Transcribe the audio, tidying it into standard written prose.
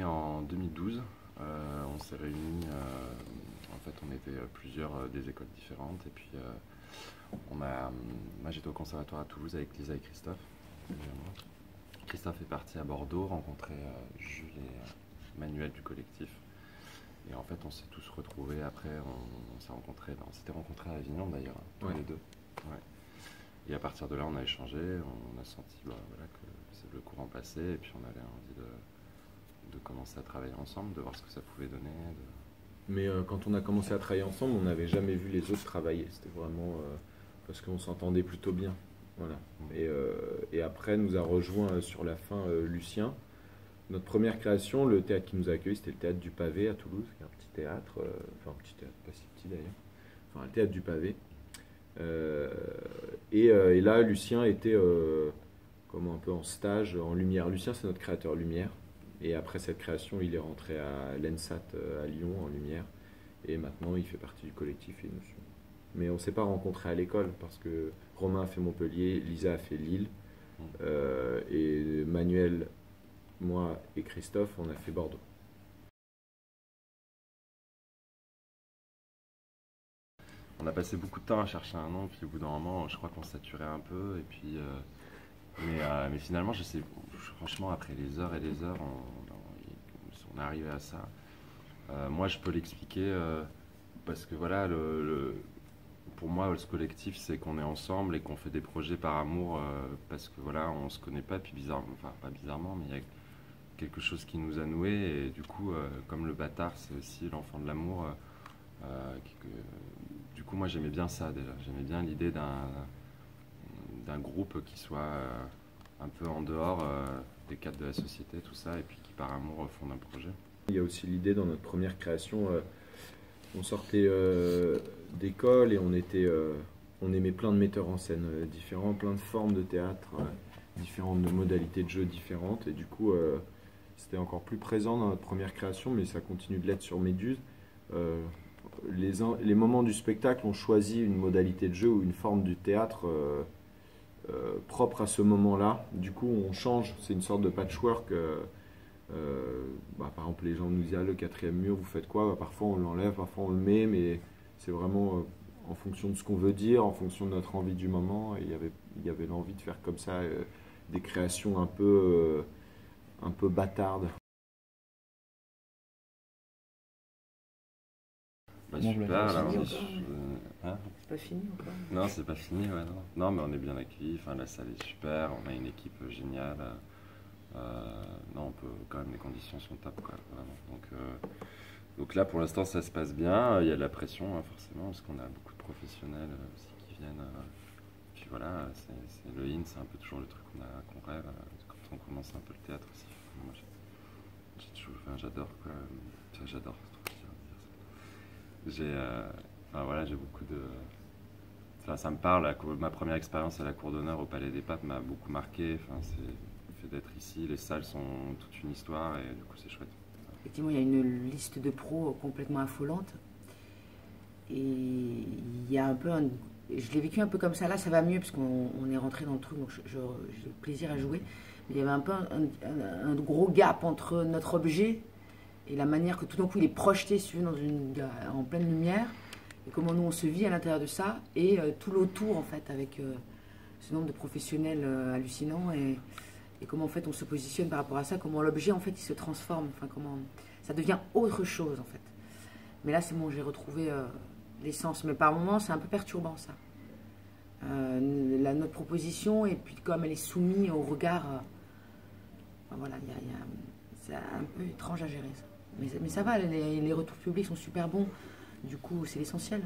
né en 2012. On s'est réunis, en fait on était plusieurs des écoles différentes et puis moi j'étais au conservatoire à Toulouse avec Lisa et Christophe. Christophe est parti à Bordeaux rencontrer Jules et Manuel du collectif. Et en fait on s'est tous retrouvés après, on s'était rencontrés à Avignon d'ailleurs, tous les deux. Ouais. Et à partir de là on a échangé, on a senti voilà, que le courant passait et puis on avait envie de commencer à travailler ensemble, de voir ce que ça pouvait donner. Mais quand on a commencé à travailler ensemble, on n'avait jamais vu les autres travailler. C'était vraiment parce qu'on s'entendait plutôt bien. Voilà. Et après, nous a rejoint sur la fin Lucien. Notre première création, le théâtre qui nous a accueillis, c'était le théâtre du Pavé à Toulouse, qui est un petit théâtre, enfin un petit théâtre, pas si petit d'ailleurs, enfin le théâtre du Pavé. Et là, Lucien était comme un peu en stage en lumière. Lucien, c'est notre créateur lumière. Et après cette création, il est rentré à l'ENSAT à Lyon en lumière. Et maintenant, il fait partie du collectif et nous suit. Mais on ne s'est pas rencontrés à l'école parce que Romain a fait Montpellier, Lisa a fait Lille. Et Manuel, moi et Christophe, on a fait Bordeaux. On a passé beaucoup de temps à chercher un nom, puis au bout d'un moment, je crois qu'on saturait un peu. Et puis, mais finalement, je sais, franchement, après les heures et les heures, on est arrivé à ça. Moi, je peux l'expliquer parce que voilà, pour moi, ce collectif, c'est qu'on est ensemble et qu'on fait des projets par amour parce que voilà, on se connaît pas, puis bizarrement, enfin pas bizarrement, mais il y a quelque chose qui nous a noués et du coup, comme le bâtard, c'est aussi l'enfant de l'amour. Du coup, moi, j'aimais bien ça déjà. J'aimais bien l'idée d'un groupe qui soit un peu en dehors des cadres de la société, tout ça, et puis qui par amour fonde un projet. Il y a aussi l'idée dans notre première création, on sortait d'école et on aimait plein de metteurs en scène différents, plein de formes de théâtre, différentes modalités de jeu différentes. Et du coup, c'était encore plus présent dans notre première création, mais ça continue de l'être sur Méduse. Les moments du spectacle, on choisit une modalité de jeu ou une forme du théâtre propre à ce moment-là. Du coup, on change, c'est une sorte de patchwork. Par exemple, les gens nous disent le quatrième mur, vous faites quoi? Parfois on l'enlève, parfois on le met, mais c'est vraiment en fonction de ce qu'on veut dire, en fonction de notre envie du moment. Et il y avait l'envie de faire comme ça des créations un peu bâtardes. Super, là, c'est pas fini encore. Non, c'est pas fini, ouais, non, mais on est bien accueillis, enfin, la salle est super, on a une équipe géniale. Non, on peut quand même, les conditions sont top, quoi, vraiment. Donc là, pour l'instant, ça se passe bien. Il y a de la pression, hein, forcément, parce qu'on a beaucoup de professionnels aussi qui viennent. Puis voilà, le IN, c'est un peu toujours le truc qu'on rêve quand on commence un peu le théâtre aussi. Moi, j'adore, quoi. J'adore, c'est trop bien de dire ça. J'ai beaucoup de... Enfin, ça me parle, ma première expérience à la Cour d'honneur au Palais des Papes m'a beaucoup marqué. Enfin, le fait d'être ici, les salles sont toute une histoire et du coup c'est chouette. Effectivement, il y a une liste de pros complètement affolante. Et il y a un peu je l'ai vécu un peu comme ça, là ça va mieux parce qu'on est rentré dans le truc, donc j'ai le plaisir à jouer. Mais il y avait un peu un gros gap entre notre objet et la manière que tout d'un coup il est projeté en pleine lumière. Et comment nous on se vit à l'intérieur de ça et tout l'autour en fait avec ce nombre de professionnels hallucinants et comment en fait on se positionne par rapport à ça, comment l'objet en fait il se transforme, enfin comment ça devient autre chose en fait. Mais là c'est bon, j'ai retrouvé l'essence, mais par moments c'est un peu perturbant ça. Notre proposition et puis comme elle est soumise au regard, voilà, c'est un peu étrange à gérer ça. Mais ça va, les retours publics sont super bons. Du coup, c'est l'essentiel.